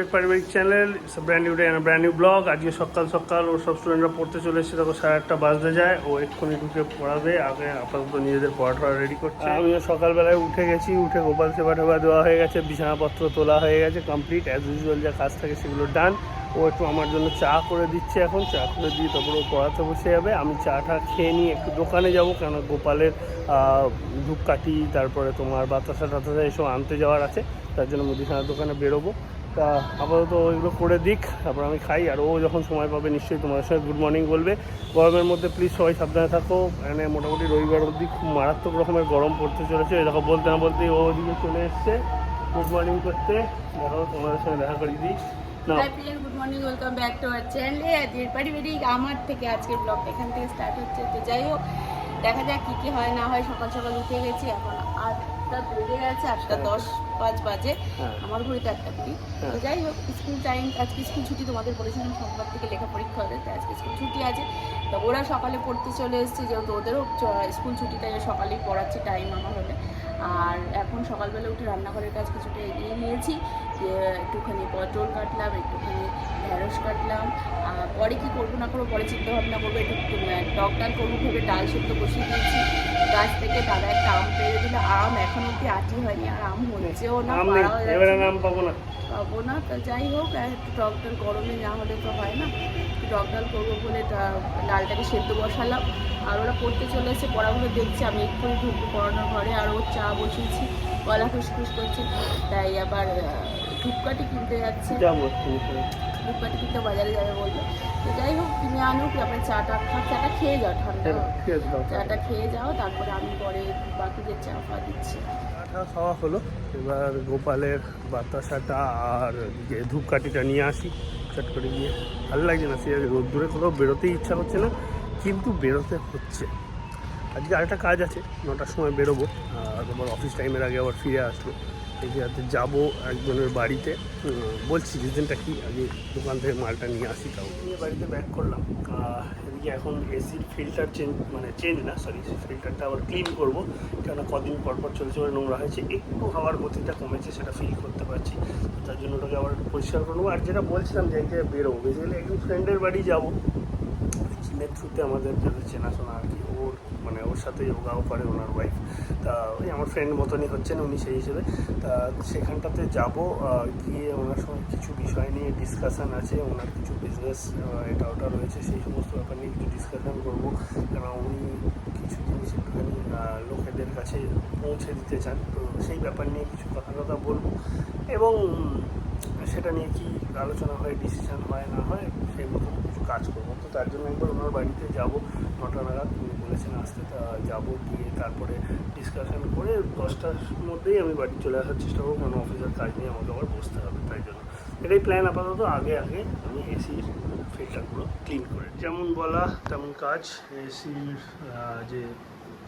এক পারিবারিক channel, brand new day and brand new blog. আজকে সকাল সকাল ওর সব স্টুডেন্টরা পড়তে চলে এসেছে, তখন 8:30 বাজতে যায়। ও এক্ষুনি ঢুকে পড়াবে, আগে আপাতত নিজেদের পড়াটা রেডি করছে। আমিও সকালবেলায় উঠে গেছি, উঠে গোপাল সেবা টেবা দেওয়া হয়ে গেছে, বিছানাপত্র তোলা হয়ে গেছে, কমপ্লিট অ্যাজ ইউজুয়াল যা কাজ থাকে সেগুলো ডান। ও একটু আমার জন্য চা করে দিচ্ছে, এখন চা করে দিয়ে তারপর ও পড়াতে বসে যাবে। আমি চাটা খেয়ে নিয়ে একটু দোকানে যাবো, কেন গোপালের ধূপকাঠি, তারপরে তোমার বাতাসা টাতাসা এসব আনতে যাওয়ার আছে, তার জন্য মুদিখানার দোকানে বেরোবো। তা আপাতত ওইগুলো করে দিক, তারপর আমি খাই। আর ও যখন সময় পাবে নিশ্চয়ই তোমাদের সঙ্গে গুড মর্নিং বলবে। গরমের মধ্যে প্লিজ সবাই সাবধানে থাকো। মানে মোটামুটি রবিবার অবধি খুব মারাত্মক রকমের গরম পড়তে চলেছে। এরকম বলতে না বলতেই ও ওদিকে চলে এসছে গুড মর্নিং করতে। দেখো তোমাদের সঙ্গে দেখা করিয়ে দিই। Good morning, welcome back to our চ্যানেলে। আজকের পারিবারিক আমার থেকে আজকের ব্লগ এখান থেকে স্টার্ট হচ্ছে। তো যাই হোক, দেখা যাক কী কী হয় না হয়। সকাল সকাল উঠে গেছি, এখন 8টা বেজে গেছে, 8:10 বাজে। আমার ঘড়িতে 8টা 20। তো যাই হোক, স্কুল টাইম, আজকে স্কুল ছুটি। তোমাদের বলেছিলাম সোমবার থেকে লেখা পরীক্ষা হবে, তাই আজকে স্কুল ছুটি আছে। তো ওরা সকালে পড়তে চলে এসছে, যেহেতু ওদেরও স্কুল ছুটি, তাই সকালেই পড়াচ্ছি টাইম আমার হলে। আর এখন সকালবেলা উঠে রান্নাঘরের কাজ কিছুটা এগিয়ে নিয়েছি। একটুখানি পটল কাটলাম, একটুখানি ঢেঁড়স কাটলাম। আর পরে কী করবো না করবো পরে চিন্তা ভাবনা করবো। একটু টক ডাল করবো ভেবে ডাল সেদ্ধ বসিয়ে দিয়েছি। গাছ থেকে দাদা একটা আম পেড়ে দিল, আম এখন অব্দি আটি হয়নি, আর আম হয়েছেও না, পাবো না। তা যাই হোক, একটু টক ডাল গরমে না হলে তো হয় না। টক ডাল করবো বলে ডালটাকে সেদ্ধ বসালাম। আর ওরা পড়তে চলে এসে পড়াগুলো দেখছে, আমি এক্ষুনি ঢুকবো পড়ানোর ঘরে। আর ওর চা বসিয়েছি, গলা খুসখুস করছে, তাই আবার ধূপকাঠি কিনতে যাচ্ছে। ধূপকাঠি কিনতে বাজারে যাবে বললো। তো যাই হোক, কিনে আনুক, তারপরে চাটা খেয়ে যাও, ঠান্ডা চাটা খেয়ে যাও, তারপরে আমি পরে বাকিদের চা ফা দিচ্ছি। চাটা খাওয়া হলো, এবার গোপালের বাতাসাটা আর ধূপকাঠিটা নিয়ে আসি চট করে গিয়ে। ভালো লাগছে না, সে রোদ্দুরে কোথাও বেরোতেই ইচ্ছা করছে না, কিন্তু বেরোতে হচ্ছে। আজকে আরেকটা কাজ আছে, 9টার সময় বেরোবো, আর তোমার অফিস টাইমের আগে আবার ফিরে আসবো। এই যে যাবো একজনের বাড়িতে, বলছি রিজনটা কি, আগে দোকান থেকে মালটা নিয়ে আসি। তাও নিয়ে বাড়িতে ব্যাক করলাম। এদিকে এখন এসির ফিল্টার চেঞ্জ না, সরি, ফিল্টারটা আবার ক্লিন করবো, কেন কদিন পরপর চলে নোংরা হয়েছে, একটু হাওয়ার গতিটা কমেছে, সেটা ফিল করতে পারছি। তার জন্য ওটাকে আবার একটু পরিষ্কার করে নেবো। আর যেটা বলছিলাম যে জায়গায় বেরোবো, বেসিক্যালি একজন ফ্রেন্ডের বাড়ি যাবো, চিনের থ্রুতে আমাদের যাদের চেনাশোনা আর কি, ওর সাথে যোগাও করে ওনার ওয়াইফ। তা ওই আমার ফ্রেন্ড মতনই হচ্ছেন উনি, সেই হিসেবে। তা সেখানটাতে যাব, গিয়ে ওনার সঙ্গে কিছু বিষয় নিয়ে ডিসকাশান আছে, ওনার কিছু বিজনেস এটা ওটা রয়েছে, সেই সমস্ত ব্যাপার নিয়ে কিছু ডিসকাশান করবো। কেন উনি কিছু জিনিস একটুখানি লোকেদের কাছে পৌঁছে দিতে চান, তো সেই ব্যাপার নিয়ে কিছু কথা বলবো, এবং সেটা নিয়ে কি আলোচনা হয়, ডিসিশন হয় না হয়, সেই মতো কিছু কাজ করবো। তো তার জন্য একবার ওনার বাড়িতে যাবো 9টা নাগাদ, উনি বলেছেন আসতে। তা যাবো, গিয়ে তারপরে ডিসকাশন করে 10টার মধ্যেই আমি বাড়ি চলে আসার চেষ্টা করবো, কারণ অফিসের কাজ নিয়ে আমাকে আবার বসতে হবে। তাই জন্য এটাই প্ল্যান আপাতত। আগে আমি এসির ফিল্টারগুলো ক্লিন করে, যেমন বলা তেমন কাজ। এসির যে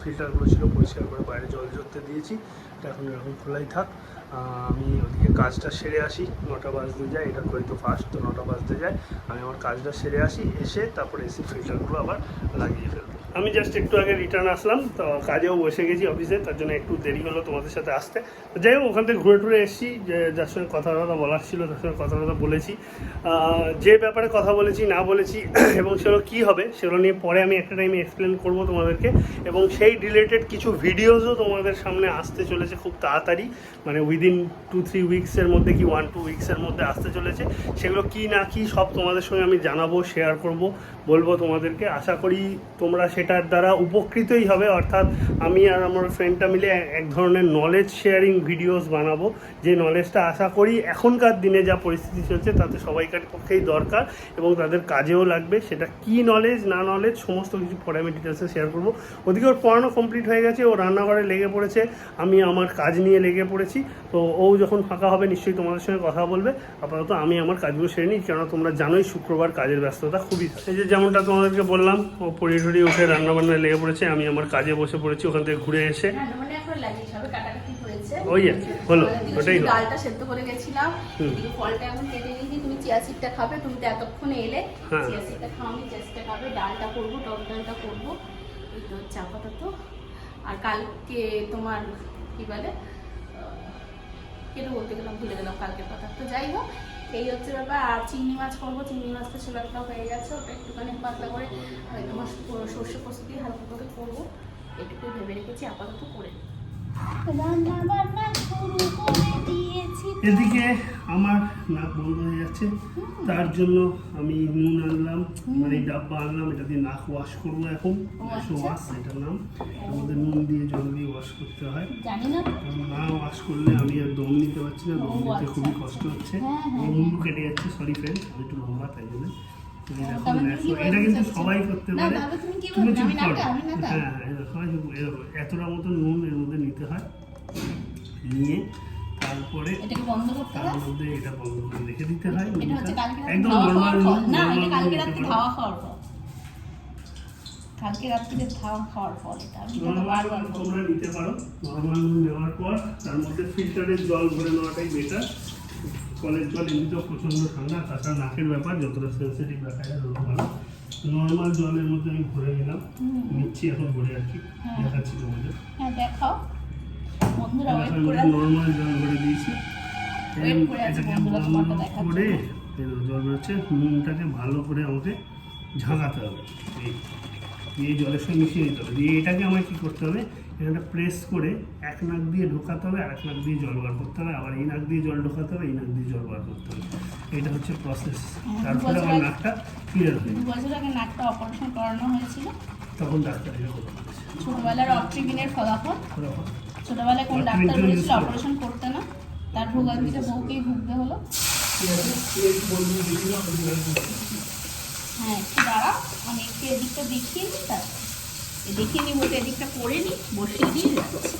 ফিল্টারগুলো ছিল পরিষ্কার করে বাইরে জল ঝরতে দিয়েছি, এটা এখন এরকম খোলাই থাক। আমি ওদিকে কাজটা সেরে আসি, 9টা বাজতে যায়, এটা তো ফার্স্ট, তো 9টা বাজতে যায়। আমি আমার কাজটা সেরে আসি, এসে তারপরে এসি ফিল্টারগুলো আবার লাগিয়ে ফেলবো। আমি জাস্ট একটু আগে রিটার্ন আসলাম, তো কাজেও বসে গেছি অফিসে, তার জন্য একটু দেরি হলো তোমাদের সাথে আসতে। তো যাই হোক, ওখান থেকে ঘুরে টুরে এসেছি, যার সঙ্গে কথা বলার ছিল তার সঙ্গে কথা বলেছি। যে ব্যাপারে কথা বলেছি না বলেছি এবং সেগুলো কী হবে সেগুলো নিয়ে পরে আমি একটা টাইমে এক্সপ্লেন করবো তোমাদেরকে। এবং সেই রিলেটেড কিছু ভিডিওসও তোমাদের সামনে আসতে চলেছে খুব তাড়াতাড়ি, মানে উইদিন 2-3 উইক্সের মধ্যে, কি 1-2 উইক্সের মধ্যে আসতে চলেছে। সেগুলো কি না কি সব তোমাদের সঙ্গে আমি জানাবো, শেয়ার করব, বলবো তোমাদেরকে। আশা করি তোমরা সেটার দ্বারা উপকৃতই হবে। অর্থাৎ আমি আর আমার ফ্রেন্ডটা মিলে এক ধরনের নলেজ শেয়ারিং ভিডিওস বানাবো, যে নলেজটা আশা করি এখনকার দিনে যা পরিস্থিতি চলছে তাতে সবাইকার পক্ষেই দরকার এবং তাদের কাজেও লাগবে। সেটা কি নলেজ না নলেজ সমস্ত কিছু পরে আমি ডিটেলসে শেয়ার করবো। ওদিকে ওর পড়ানো কমপ্লিট হয়ে গেছে, ও রান্নাঘরে লেগে পড়েছে, আমি আমার কাজ নিয়ে লেগে পড়েছি। তো ও যখন ফাঁকা হবে নিশ্চয়ই তোমাদের সঙ্গে কথা বলবে। আপাতত আমি আমার কাজগুলো সেরে নিই, কেননা তোমরা জানোই শুক্রবার কাজের ব্যস্ততা খুবই থাকে। এই যে যেমনটা তোমাদেরকে বললাম, ও পড়িয়ে টড়িয়ে উঠে রান্নাবান্নায় লেগে পড়েছে, আমি আমার কাজে বসে পড়েছি। ওখান থেকে ঘুরে এসে ওই হলো, ওটাই হলো। ডালটা সেদ্ধ করে গেছিলাম, ফলটা এখন কেটে নিয়েছি। তুমি চিয়া সিডটা খাবে, তুমি তো এতক্ষণে এলে, চিয়া সিডটা খাও, আমি চিয়া সিডটা খাবে। ডালটা করবো, টক ডালটা করবো, এই তো হচ্ছে আপাতত। আর কালকে তোমার কি বলে, কেটে বলতে গেলাম, ভুলে গেলাম কালকের কথা। তো যাই হোক, এই হচ্ছে ব্যাপার। আর চিংড়ি মাছ করবো, চিংড়ি মাছটা ছিল একটা হয়ে গেছে, ওটা একটুখানি পাতলা করে তোমার সর্ষে পোস্ত দিয়ে হালকা করে করবো, এটুকু ভেবে রেখেছি, আপাতত করে রান্না বান্না শুরু করে দিয়েছি। এদিকে আমার নাক বন্ধ হয়ে যাচ্ছে, তার জন্য আমি নুন আনলাম, মানে এই ডাব্বা আনলাম, এটা দিয়ে নাক ওয়াশ করবো এখন। ওয়াশ এটার নাম, এর মধ্যে নুন দিয়ে জল দিয়ে ওয়াশ করতে হয়। জানি না, না ওয়াশ করলে আমি আর দম নিতে পারছি না, দম নিতে খুবই কষ্ট হচ্ছে, মুন্ডু কেটে যাচ্ছে। সরি ফ্রেন্ড, আমি একটু লম্বা তাই জন্য। এটা কিন্তু সবাই করতে পারে, তুমি চুপ করো। হ্যাঁ সবাই এতটা মতো নুন এর মধ্যে নিতে হয়, নিয়ে তারপরে তার মধ্যে এটা বন্ধ করে রেখে দিতে হয়। একদম নর্মাল তোমরা নিতে পারো। নর্মাল নুন নেওয়ার পর তার মধ্যে ফিল্টারের জল ভরে নেওয়াটাই বেটার। কলের জল এমনিতেও প্রচণ্ড ঠান্ডা, তাছাড়া নাকের ব্যাপার, যতটা সেন্সিটিভ ব্যাপার তত ভালো। নর্মাল জলের মধ্যে আমি ভরে নিলাম, নিচ্ছি এখন ভরে আর কি, দেখাচ্ছি তোমাদের। নর্মাল জল ভরে দিয়েছি, এটাকে বন্ধ করে জল বেরোচ্ছে। নুনটাকে ভালো করে আমাকে ঝাঁকাতে হবে, এই জলের সঙ্গে মিশিয়ে দিতে হবে। দিয়ে এটাকে আমায় কী করতে হবে, এখানটা প্রেস করে এক নাক দিয়ে ঢোকাতে হবে, আর এক নাক দিয়ে জল বার করতে হবে, আবার এই নাক দিয়ে জল ঢোকাতে হবে, এই নাক দিয়ে জল বার করতে হবে। এটা হচ্ছে প্রসেস। তারপরে আমার নাকটা ক্লিয়ার হয়ে যাবে। 2 বছর আগে নাকটা অপারেশন করানো হয়েছিল, তখন ডাক্তার এটা করে ছোটবেলার অপট্রিবিনের ফলাফল। ছোটবেলায় কোন ডাক্তার বলেছিল অপারেশন করতে না, তার ভোগান্তিটা বউকেই ভুগতে হলো। হ্যাঁ একটু দাঁড়া, আমি একটু এদিকটা দেখিয়ে নিই, তারপর দেখিয়ে নিই বলতে এদিকটা করে নিই, বসিয়ে দিয়ে যাচ্ছি।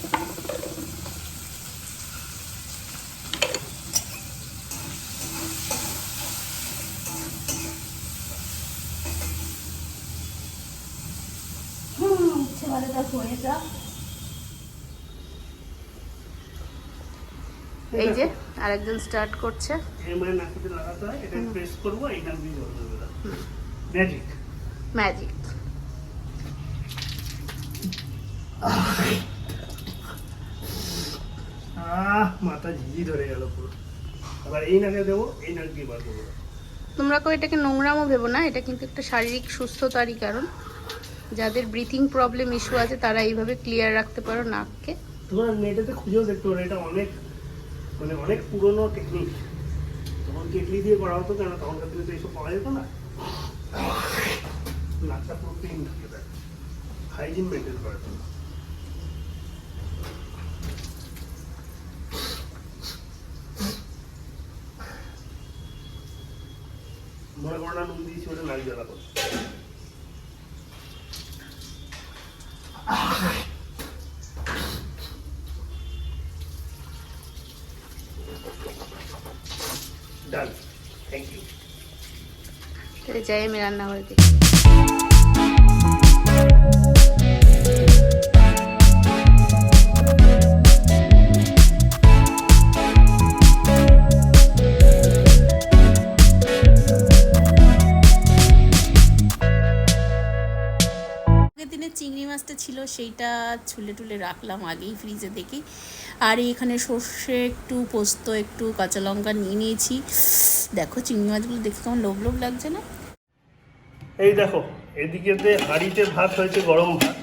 ছেলেটা হয়ে যা। এই যে আরেকজন স্টার্ট করছে। নাকে লাগাতে হয়, এটা প্রেস করবো, এই নাক দিয়ে জল দেবে। Magic magic. মাথা ঝিঝি ধরে গেল পুরো। আবার এই নাকে দেবো, এই নাক দিয়ে বার করবো। তোমরা কেউ এটাকে নোংরামও ভেবো না, এটা কিন্তু একটা শারীরিক সুস্থতারই কারণ। যাদের ব্রিথিং প্রবলেম ইস্যু আছে তারা এইভাবে ক্লিয়ার রাখতে পারো নাককে। তোমরা নেটেতে খুঁজেও দেখতে পারো, এটা অনেক মানে অনেক পুরনো টেকনিক। তখন কেটলি দিয়ে করা হতো, কেন তখনকার দিনে তো এইসব পাওয়া যেত না। নাকটা পুরো ক্লিন থাকে, দেয় হাইজিন মেনটেন করে। মনে করো না নুন দিয়েছি, ওটা নাক জ্বালা করছে। Done. Thank you. তাহলে যাই আমি রান্নাঘরে দেখি। চিংড়ি মাছটা ছিল, সেইটা ছুলে টুলে রাখলাম আগেই ফ্রিজে দেখি। আর এখানে সর্ষে একটু, পোস্ত একটু, কাঁচা লঙ্কা নিয়ে নিয়েছি। দেখো চিংড়ি মাছগুলো দেখে কেমন লোভ লোভ লাগছে না? এই দেখো, এদিকেতে হাঁড়িতে ভাত হয়েছে, গরম ভাত,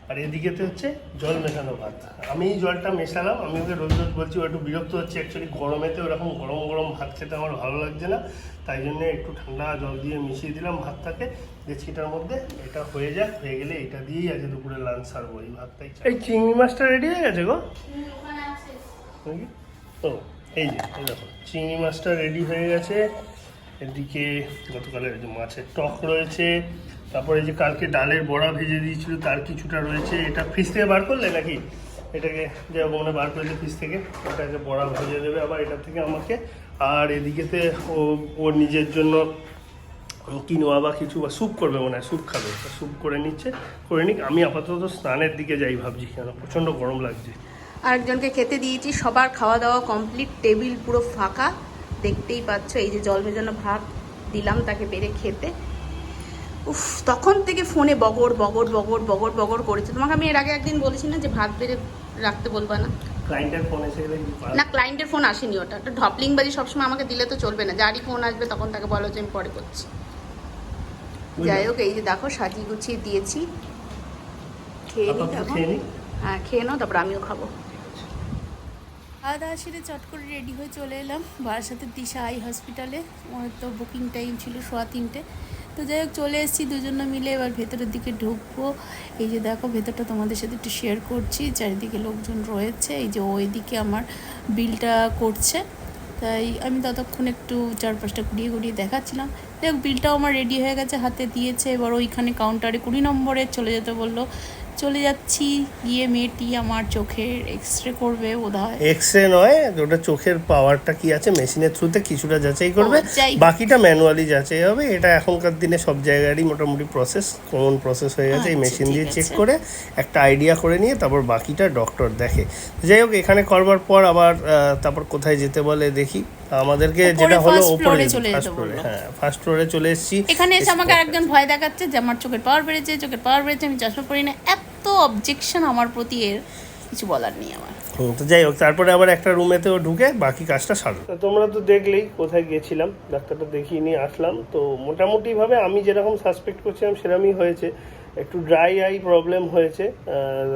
আর এদিকেতে হচ্ছে জল মেশানো ভাত। আমি জলটা মেশালাম, আমি ওকে রোজ রোজ বলছি, ও একটু বিরক্ত হচ্ছে। অ্যাকচুয়ালি গরমেতে ওরকম গরম গরম ভাত খেতে আমার ভালো লাগছে না, তাই জন্য একটু ঠান্ডা জল দিয়ে মিশিয়ে দিলাম ভাতটাকে ডেচকিটার মধ্যে। এটা হয়ে যাক, হয়ে গেলে এটা দিয়েই আজ দুপুরে লাঞ্চ সারবো। এই ভাতটাই। এই চিংড়ি মাছটা রেডি হয়ে গেছে গো? ও এই যে, এই দেখো চিংড়ি মাছটা রেডি হয়ে গেছে। এদিকে গতকালের যে মাছের টক রয়েছে, তারপরে যে কালকে ডালের বড়া ভেজে দিয়েছিল তার কিছুটা রয়েছে। এটা ফ্রিজ থেকে বার করলে নাকি? এটাকে যে মনে বার করলে ফ্রিজ থেকে, ওটাকে বড়া ভেজে দেবে আবার এটা থেকে আমাকে। আর এদিকেতে ওর নিজের জন্য কিনোয়া বা কিছু বা স্যুপ করবে মনে হয়, স্যুপ খাবে, স্যুপ করে নিচ্ছে, করে নিক। আমি আপাতত স্নানের দিকে যাই ভাবছি, কেন প্রচণ্ড গরম লাগছে। আরেকজনকে খেতে দিয়েছি, সবার খাওয়া দাওয়া কমপ্লিট, টেবিল পুরো ফাঁকা, দেখতেই পাচ্ছ। এই যে জল ভেজানো ভাত দিলাম তাকে বেড়ে খেতে। উফ, তখন থেকে ফোনে বগর বগর বগর বগর বগর করেছে। তোমাকে আমি এর আগে একদিন বলেছি না যে ভাত বেড়ে রাখতে বলবা না? ক্লায়েন্টের ফোন এসে গেলে না, ক্লায়েন্টের ফোন আসেনি, ওটা একটা ঢপলিং বাজি সবসময় আমাকে দিলে তো চলবে না, যারই ফোন আসবে তখন তাকে বলো যে আমি পরে করছি। যাই হোক, এই যে দেখো সাজিয়ে গুছিয়ে দিয়েছি, খেয়ে নিই তখন। হ্যাঁ খেয়ে নাও, তারপর আমিও খাবো। খাওয়া দাওয়া সেরে চট করে রেডি হয়ে চলে এলাম বারাসাতের দিশা আই হসপিটালে। ওর তো বুকিং টাইম ছিল 3:15, তো যাই হোক চলে এসেছি দুজনে মিলে। এবার ভেতরের দিকে ঢুকবো। এই যে দেখো ভেতরটা তোমাদের সাথে একটু শেয়ার করছি, চারিদিকে লোকজন রয়েছে। এই যে ওইদিকে আমার বিলটা করছে, তাই আমি ততক্ষণ একটু চারপাশটা ঘুরিয়ে দেখাচ্ছিলাম। যাই হোক বিলটাও আমার রেডি হয়ে গেছে, হাতে দিয়েছে। এবার ওইখানে কাউন্টারে 20 নম্বরে চলে যেতে বললো, চলে যাচ্ছি। গিয়ে মেয়েটি আমার চোখের এক্সরে করবে বোধহয়। এক্সরে নয়, ওটা চোখের পাওয়ারটা কি আছে মেশিনের থ্রুতে কিছুটা যাচাই করবে, যাই হোক। বাকিটা ম্যানুয়ালি যাচাই হবে। এটা এখনকার দিনে সব জায়গারই মোটামুটি কমন প্রসেস হয়ে গেছে। এই আচ্ছা, মেশিন ঠিক দিয়ে চেক আছে। করে একটা আইডিয়া করে নিয়ে তারপর বাকিটা ডক্টর দেখে। যাই হোক এখানে করবার পর আবার তারপর কোথায় যেতে বলে দেখি। আমাদেরকে ওপরে যেটা হলো first ওপরে floor-এ চলে যেতে ফার্স্ট ফ্লোরে, বললো। হ্যাঁ ফার্স্ট ফ্লোরে চলে এসেছি। এখানে এসে আমাকে আরেকজন ভয় দেখাচ্ছে যে আমার চোখের পাওয়ার বেড়েছে, আমি চশমা পরি না। এত অবজেকশন আমার প্রতি, এর কিছু বলার নেই আমার। তো যাই হোক তারপরে আবার একটা রুমেতেও ঢুকে বাকি কাজটা সারলো। তোমরা তো দেখলেই কোথায় গেছিলাম, ডাক্তারটা দেখিয়ে নিয়ে আসলাম। তো মোটামুটিভাবে আমি যেরকম সাসপেক্ট করছিলাম সেরকমই হয়েছে। একটু ড্রাই আই প্রবলেম হয়েছে।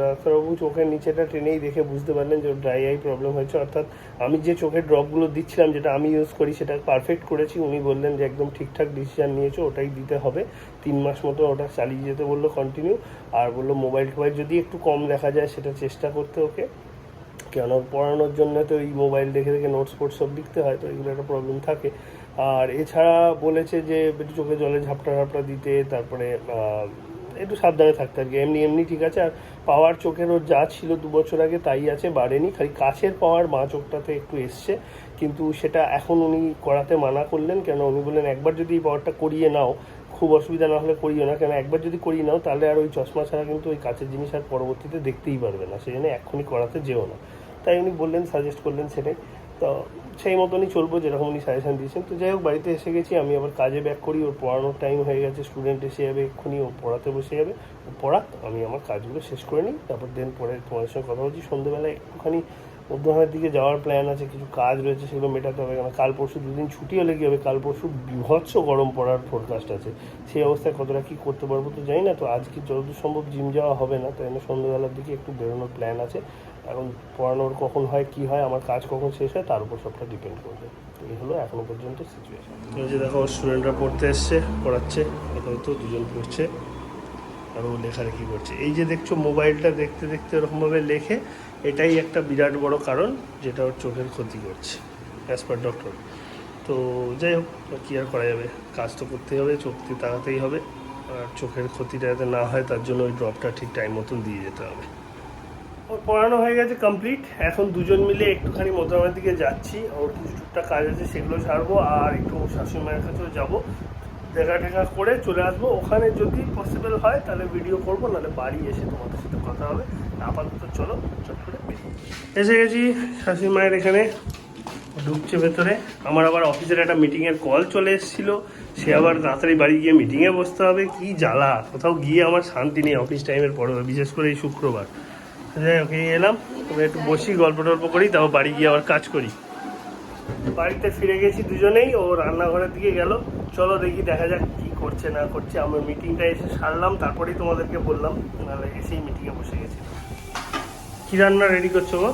ডাক্তারবাবু চোখের নিচেটা টেনেই দেখে বুঝতে পারলেন যে ড্রাই আই প্রবলেম হয়েছে। অর্থাৎ আমি যে চোখের ড্রপগুলো দিচ্ছিলাম, যেটা আমি ইউজ করি, সেটা পারফেক্ট করেছি। উনি বললেন যে একদম ঠিকঠাক ডিসিশন নিয়েছো, ওটাই দিতে হবে। 3 মাস মতো ওটা চালিয়ে যেতে বললো কন্টিনিউ। আর বললো মোবাইল যদি একটু কম দেখা যায় সেটা চেষ্টা করতে ওকে, কেন পড়ানোর জন্য তো এই মোবাইল দেখে নোটস ফোটস সব লিখতে হয়, তো এগুলো একটা প্রবলেম থাকে। আর এছাড়া বলেছে যে একটু চোখে জলে ঝাপটা দিতে, তারপরে একটু সাবধানে থাকতে আর কি। এমনি ঠিক আছে। আর পাওয়ার চোখের ওর যা ছিল 2 বছর আগে তাই আছে, বাড়েনি। খালি কাছের পাওয়ার বাঁ চোখটাতে একটু এসছে, কিন্তু সেটা এখন উনি করাতে মানা করলেন। কেন উনি বললেন একবার যদি এই পাওয়ারটা করিয়ে নাও, খুব অসুবিধা না হলে করিও না, কেন একবার যদি করিয়ে নাও তাহলে আর ওই চশমা ছাড়া কিন্তু ওই কাছের জিনিস আর পরবর্তীতে দেখতেই পারবে না, সেই জন্য এক্ষুনি করাতে যেও না। তাই উনি বললেন, সাজেস্ট করলেন সেটাই। তো সেই মতনই চলবো যেরকম উনি সাজেশন দিয়েছেন। তো যাই হোক বাড়িতে এসে গেছি, আমি আবার কাজে ব্যাক করি। ওর পড়ানোর টাইম হয়ে গেছে, স্টুডেন্ট এসে যাবে এক্ষুনি, ও পড়াতে বসে যাবে। ও পড়াক, আমি আমার কাজগুলো শেষ করে নিই, তারপর পরে তোমাদের সঙ্গে কথা বলছি। সন্ধ্যেবেলা একটুখানি মধ্যমের দিকে যাওয়ার প্ল্যান আছে, কিছু কাজ রয়েছে সেগুলো মেটাতে হবে। কেন কাল পরশু 2 দিন ছুটি হলে কী হবে, কাল পরশু বিভৎস গরম পড়ার ফোরকাস্ট আছে। সেই অবস্থায় কতটা কী করতে পারবো তো জানি না। তো আজকে যতদূর সম্ভব জিম যাওয়া হবে না, তাই জন্য সন্ধ্যেবেলার দিকে একটু বেরোনোর প্ল্যান আছে। এখন পড়ানোর কখন হয় কী হয়, আমার কাজ কখন শেষ হয় তার উপর সবটা ডিপেন্ড করবে। এই হলো এখনো পর্যন্ত সিচুয়েশন। এই যে দেখো স্টুডেন্টরা পড়তে এসছে, পড়াচ্ছে, হয়তো 2জন পড়ছে আর ও লেখালেখি করছে। এই যে দেখছো মোবাইলটা দেখতে দেখতে এরকমভাবে লেখে, এটাই একটা বিরাট বড় কারণ যেটা ওর চোখের ক্ষতি করছে অ্যাজ পার ডক্টর। তো যাই হোক কী আর করা যাবে, কাজ তো করতেই হবে, চোখ দিয়ে তাকাতেই হবে। আর চোখের ক্ষতিটা যাতে না হয় তার জন্য ওই ড্রপটা ঠিক টাইম মতন দিয়ে যেতে হবে। ওর পড়ানো হয়ে গেছে কমপ্লিট। এখন 2জন মিলে একটুখানি মধ্যমের দিকে যাচ্ছি। ওর কিছু টুকটাক কাজ আছে সেগুলো ছাড়বো, আর একটু শাশুড়ি মায়ের কাছেও যাবো, দেখা করে চলে আসবো। ওখানে যদি পসিবল হয় তাহলে ভিডিও করবো, নাহলে বাড়ি এসে তোমাদের সাথে কথা হবে। আপাতত চলো চট করে এসে গেছি শাশুড়ি মায়ের এখানে, ঢুকছে ভেতরে। আমার আবার অফিসের একটা মিটিংয়ের কল চলে এসেছিলো, সে আবার তাড়াতাড়ি বাড়ি গিয়ে মিটিংয়ে বসতে হবে। কি জ্বালা, কোথাও গিয়ে আমার শান্তি নেই অফিস টাইমের পরে, বিশেষ করে এই শুক্রবার। যাই হোক এলাম, তবে একটু বসি, গল্প টল্প করি, তারপর বাড়ি গিয়ে আবার কাজ করি। বাড়িতে ফিরে গেছি দুজনেই, ও রান্নাঘরের দিকে গেল। চলো দেখি, দেখা যাক কি করছে না করছে। আমরা মিটিংটা এসে সারলাম, তারপরেই তোমাদেরকে বললাম, নাহলে এসেই মিটিংয়ে বসে গেছি। কি রান্না রেডি করছো গো?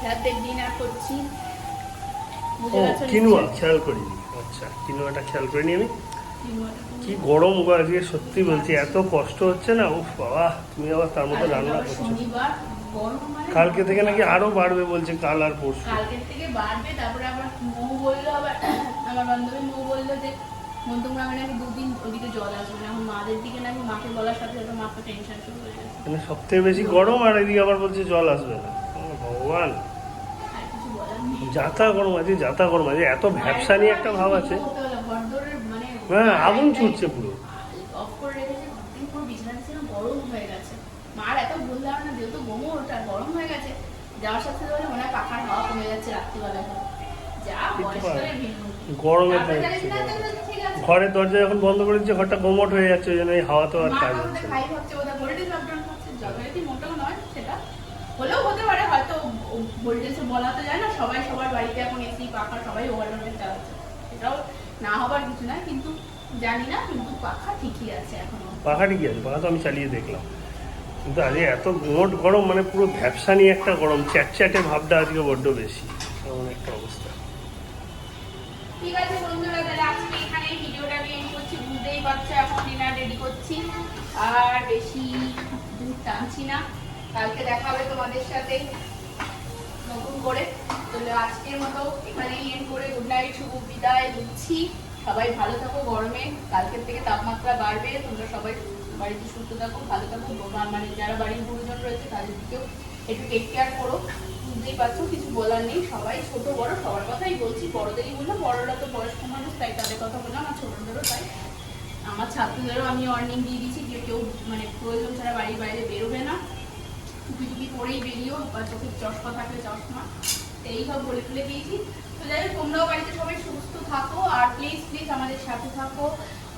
রাতে ডিনার করছি। ও কিনুয়া, খেয়াল করিনি। আচ্ছা কিনুয়াটা খেয়াল করিনি আমি। কি গরম গো আজকে, সত্যি বলছি এত কষ্ট হচ্ছে না। উফ বাবা, তুমি আবার তার মধ্যে রান্না করছো। কালকে থেকে নাকি আরো বাড়বে বলছে, কাল আর পরশু। কালকের থেকে বাড়বে, তারপরে আবার মৌ বললো, আবার আমার বান্ধবী মৌ বললো যে মধ্যমগ্রামে নাকি 2 দিন ওদিকে জল আসবে না। এখন মাদের দিকে নাকি, মাকে বলার সাথে সাথে মাকে টেনশন শুরু হয়ে গেছে। মানে সব থেকে বেশি গরম, আর এদিকে আবার বলছে জল আসবে না। ভগবান, আর কিছু বলার নেই। যাতা গরম আছে, এত ভ্যাবসা নিয়ে একটা ভাব আছে। হ্যাঁ আগুন ছুটছে পুরো। অফ করে রেখেছে, ঘরদিন পুরো বিছানা গরম হয়ে গেছে। মার এত বললাম না, যেহেতু ওটা গরম হয়ে গেছে, যাওয়ার সাথে সাথে মনে হয় পাখার হাওয়া কমে যাচ্ছে রাত্রিবেলায়। যা গরমে ঘরের দরজা যখন বন্ধ করে দিচ্ছে, ঘরটা গোমট হয়ে যাচ্ছে, ওই জন্য এই হাওয়া তো আর কাজ হচ্ছে না। হলেও হতে পারে, হয়তো ভোল্টেজে বলা তো যায় না, সবাই সবার বাড়িতে এখন এসি পাখা সবাই ওভারলোডে চালাচ্ছে, সেটাও না হবার কিছু না, কিন্তু জানি না, কিন্তু পাখা ঠিকই আছে এখনো। পাখা ঠিকই আছে, পাখা তো আমি চালিয়ে দেখলাম, কিন্তু আজকে এত গুমোট গরম, মানে পুরো ভ্যাপসা নিয়ে একটা গরম, চ্যাটচ্যাটে ভাবটা আজকে বড্ড বেশি, এমন একটা অবস্থা। ঠিক আছে বন্ধুরা, তাহলে আজকে এখানে ভিডিওটা আমি এন্ড করছি। বুঝতেই পারছো এখন ডিনার রেডি করছি, আর বেশি দূর টানছি না, কালকে দেখা হবে তোমাদের সাথে নতুন করে। তাহলে আজকের মতো এখানেই এন্ড করে গুড নাইট, শুভ বিদায় দিচ্ছি। সবাই ভালো থাকো, গরমে কালকের থেকে তাপমাত্রা বাড়বে, তোমরা সবাই বাড়িতে সুস্থ থাকো, ভালো থাকো, মানে যারা বাড়ির গুরুজন রয়েছে তাদের দিকেও একটু টেক কেয়ার করো। বুঝতেই পারছো, কিছু বলার নেই, সবাই ছোট বড় সবার কথাই বলছি, বড়দেরই বললাম, বড়রা তো বয়স্ক মানুষ তাই তাদের কথা বললাম, আর ছোটদেরও তাই। আমার ছাত্রদেরও আমি ওয়ার্নিং দিয়ে দিচ্ছি যে কেউ মানে প্রয়োজন ছাড়া বাড়ির বাইরে বেরোবে না, টুপি টুপি পরেই বেরিয়েও, বা চোখের চশমা থাকলে চশমা, এই সব বলে তুলে দিয়েছি। তো যাই হোক, তোমরাও বাড়িতে সবাই সুস্থ থাকো, আর প্লিজ প্লিজ আমাদের সাথে থাকো।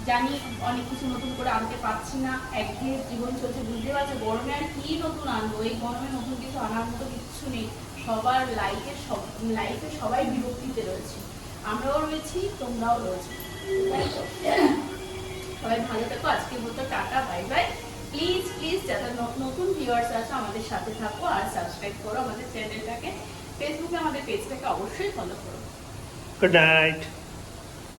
জানি অনেক কিছু নতুন করে আনতে পারছি না, একঘেয়ে জীবন চলছে, বুঝতে পারছো, গরমে আর কি নতুন আনবো, এই গরমে নতুন কিছু আনার মতো কিচ্ছু নেই, সবার লাইফে সবাই বিরক্তিতে রয়েছে, আমরাও রয়েছি, তোমরাও রয়েছে, তাই তো? সবাই ভালো থাকো, আজকের মতো tata, bye bye. Please please যারা নতুন ভিউয়ার্স আছে আমাদের সাথে থাকো, আর সাবস্ক্রাইব করো আমাদের চ্যানেলটাকে, ফেসবুকে আমাদের পেজটাকে অবশ্যই ফলো করো। Good night.